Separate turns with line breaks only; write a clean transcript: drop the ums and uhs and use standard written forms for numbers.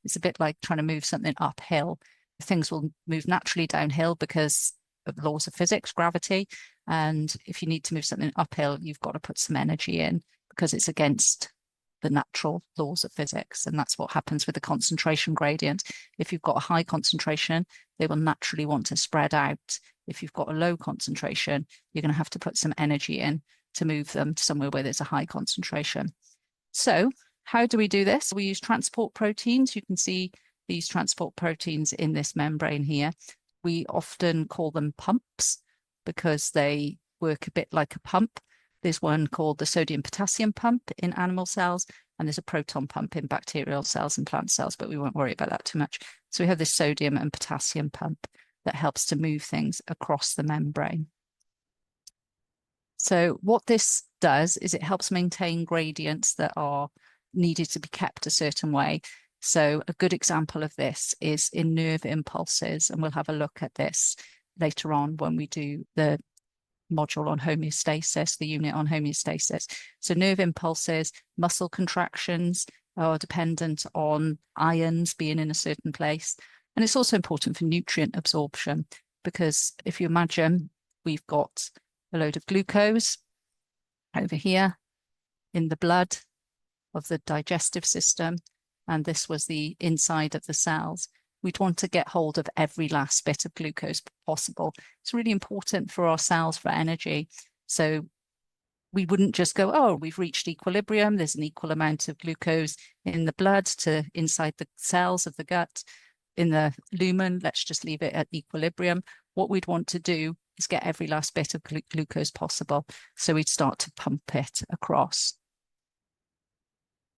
It's a bit like trying to move something uphill. Things will move naturally downhill because of laws of physics, gravity. And if you need to move something uphill, you've got to put some energy in because it's against the natural laws of physics. And that's what happens with the concentration gradient. If you've got a high concentration, they will naturally want to spread out. If you've got a low concentration, you're going to have to put some energy in to move them to somewhere where there's a high concentration. So how do we do this? We use transport proteins. You can see these transport proteins in this membrane here. We often call them pumps because they work a bit like a pump. There's one called the sodium-potassium pump in animal cells, and there's a proton pump in bacterial cells and plant cells, but we won't worry about that too much. So we have this sodium and potassium pump that helps to move things across the membrane. So what this does is it helps maintain gradients that are needed to be kept a certain way. So a good example of this is in nerve impulses, and we'll have a look at this later on when we do the module on homeostasis, the unit on homeostasis. So nerve impulses, muscle contractions are dependent on ions being in a certain place. And it's also important for nutrient absorption, because if you imagine we've got a load of glucose over here in the blood of the digestive system, and this was the inside of the cells, we'd want to get hold of every last bit of glucose possible. It's really important for our cells for energy. So we wouldn't just go, oh, we've reached equilibrium. There's an equal amount of glucose in the blood to inside the cells of the gut. In the lumen, let's just leave it at equilibrium. What we'd want to do is get every last bit of glucose possible. So we'd start to pump it across.